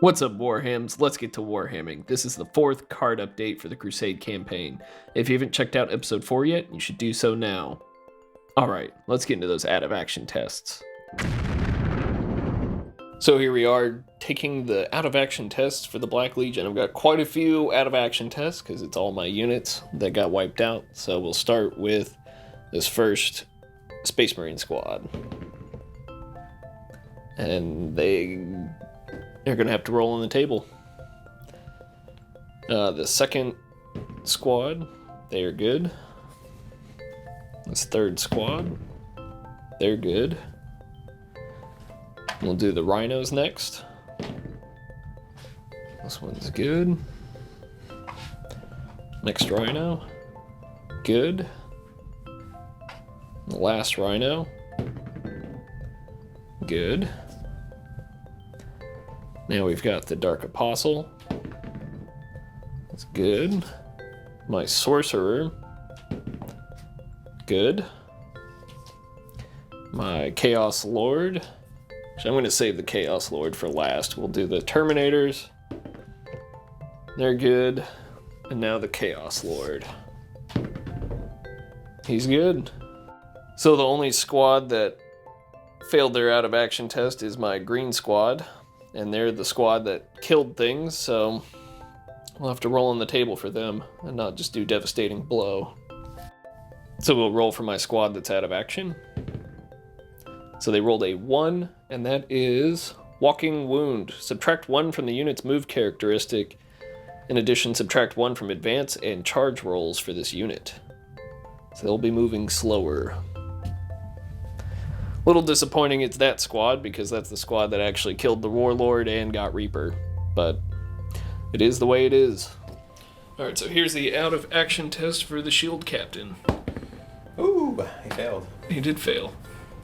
What's up, Warhams? Let's get to Warhamming. This is the 4th card update for the Crusade campaign. If you haven't checked out episode 4 yet, you should do so now. Alright, let's get into those out-of-action tests. So here we are, taking the out-of-action tests for the Black Legion. I've got quite a few out-of-action tests, because it's all my units that got wiped out. So we'll start with this first Space Marine squad. And they're going to have to roll on the table. The second squad, they are good. This third squad, they're good. We'll do the rhinos next. This one's good. Next rhino, good. The last rhino, good. Now we've got the Dark Apostle. That's good. My Sorcerer. Good. My Chaos Lord. Actually, I'm going to save the Chaos Lord for last. We'll do the Terminators. They're good. And now the Chaos Lord. He's good. So the only squad that failed their out-of-action test is my Green Squad. And they're the squad that killed things, so we'll have to roll on the table for them and not just do Devastating Blow. So we'll roll for my squad that's out of action. So they rolled a 1, and that is Walking Wound. Subtract 1 from the unit's move characteristic. In addition, subtract 1 from advance and charge rolls for this unit. So they'll be moving slower. Little disappointing it's that squad, because that's the squad that actually killed the Warlord and got Reaper. But it is the way it is. Alright, so here's the out-of-action test for the Shield Captain. Ooh, he failed. He did fail.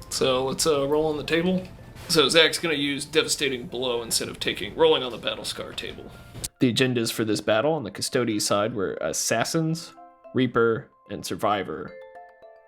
So let's roll on the table. So Zach's going to use Devastating Blow instead of rolling on the Battle Scar table. The agendas for this battle on the Custodes side were Assassins, Reaper, and Survivor.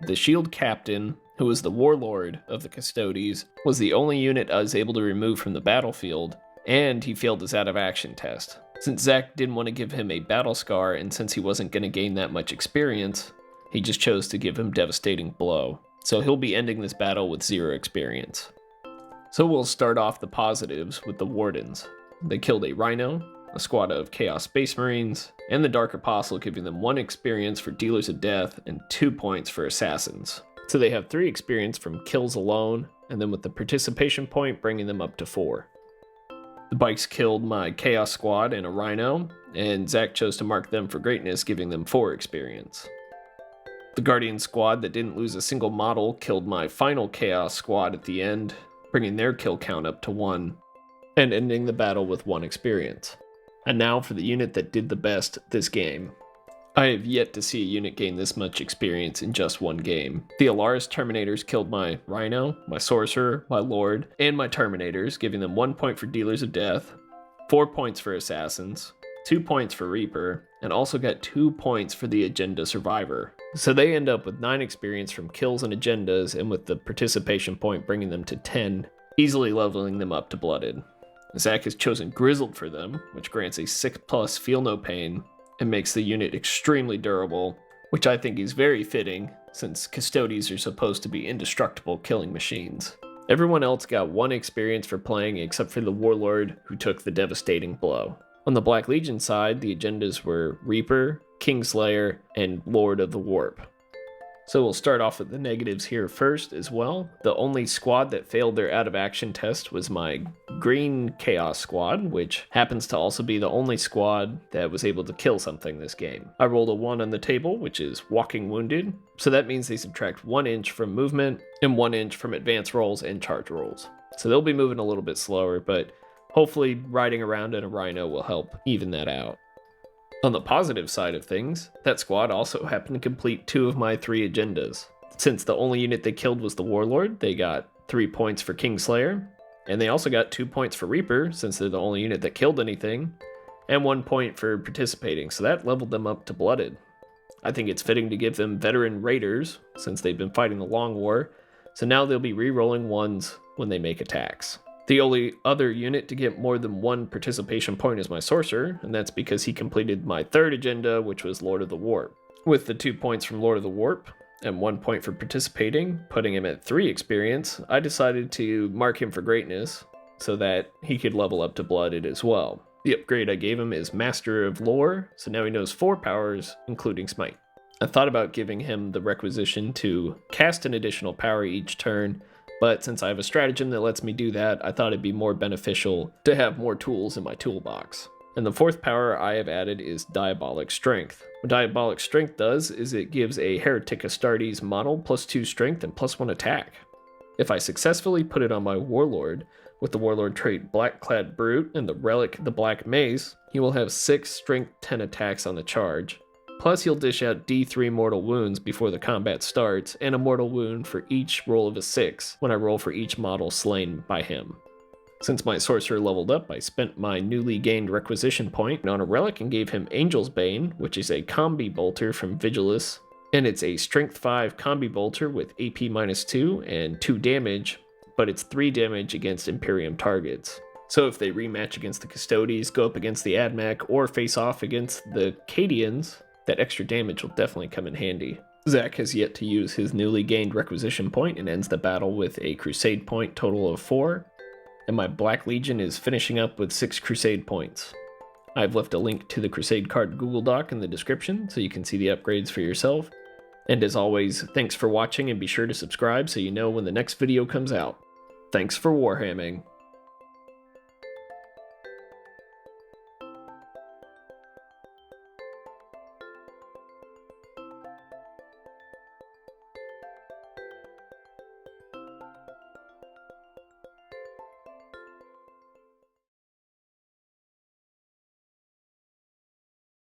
The Shield Captain, who was the warlord of the Custodes, was the only unit I was able to remove from the battlefield, and he failed his out-of-action test. Since Zach didn't want to give him a battle scar, and since he wasn't going to gain that much experience, he just chose to give him Devastating Blow. So he'll be ending this battle with 0 experience. So we'll start off the positives with the Wardens. They killed a Rhino, a squad of Chaos Space Marines, and the Dark Apostle, giving them 1 experience for Dealers of Death and 2 points for Assassins. So they have 3 experience from kills alone, and then with the participation point bringing them up to 4. The bikes killed my Chaos Squad and a Rhino, and Zach chose to mark them for greatness, giving them 4 experience. The Guardian Squad that didn't lose a single model killed my final Chaos Squad at the end, bringing their kill count up to 1, and ending the battle with 1 experience. And now for the unit that did the best this game. I have yet to see a unit gain this much experience in just 1 game. The Alaris Terminators killed my Rhino, my Sorcerer, my Lord, and my Terminators, giving them 1 point for Dealers of Death, 4 points for Assassins, 2 points for Reaper, and also got 2 points for the Agenda Survivor. So they end up with 9 experience from kills and agendas, and with the participation point bringing them to 10, easily leveling them up to Blooded. Zach has chosen Grizzled for them, which grants a 6+ Feel No Pain, and makes the unit extremely durable, which I think is very fitting, since Custodes are supposed to be indestructible killing machines. Everyone else got 1 experience for playing except for the Warlord, who took the Devastating Blow. On the Black Legion side, the agendas were Reaper, Kingslayer, and Lord of the Warp. So we'll start off with the negatives here first as well. The only squad that failed their out-of-action test was my Green Chaos Squad, which happens to also be the only squad that was able to kill something this game. I rolled a 1 on the table, which is Walking Wounded, so that means they subtract 1 inch from movement and 1 inch from advance rolls and charge rolls. So they'll be moving a little bit slower, but hopefully riding around in a Rhino will help even that out. On the positive side of things, that squad also happened to complete 2 of my 3 agendas. Since the only unit they killed was the Warlord, they got 3 points for Kingslayer, and they also got 2 points for Reaper, since they're the only unit that killed anything, and 1 point for participating, so that leveled them up to Blooded. I think it's fitting to give them Veteran Raiders, since they've been fighting the Long War, so now they'll be re-rolling 1s when they make attacks. The only other unit to get more than 1 participation point is my Sorcerer, and that's because he completed my 3rd agenda, which was Lord of the Warp. With the 2 points from Lord of the Warp, and 1 point for participating, putting him at 3 experience, I decided to mark him for greatness, so that he could level up to Blooded as well. The upgrade I gave him is Master of Lore, so now he knows 4 powers, including Smite. I thought about giving him the requisition to cast an additional power each turn, but since I have a stratagem that lets me do that, I thought it'd be more beneficial to have more tools in my toolbox. And the 4th power I have added is Diabolic Strength. What Diabolic Strength does is it gives a Heretic Astartes model +2 strength and +1 attack. If I successfully put it on my Warlord, with the Warlord trait Black-Clad Brute and the relic the Black Mace, he will have 6 strength 10 attacks on the charge. Plus he'll dish out D3 mortal wounds before the combat starts, and a mortal wound for each roll of a 6 when I roll for each model slain by him. Since my Sorcerer leveled up, I spent my newly gained requisition point on a relic and gave him Angel's Bane, which is a combi bolter from Vigilus, and it's a strength 5 combi bolter with AP -2 and 2 damage, but it's 3 damage against Imperium targets. So if they rematch against the Custodes, go up against the Ad-Mech, or face off against the Cadians, that extra damage will definitely come in handy. Zach has yet to use his newly gained requisition point and ends the battle with a Crusade point total of 4, and my Black Legion is finishing up with 6 Crusade points. I've left a link to the Crusade card Google Doc in the description so you can see the upgrades for yourself. And as always, thanks for watching and be sure to subscribe so you know when the next video comes out. Thanks for Warhamming.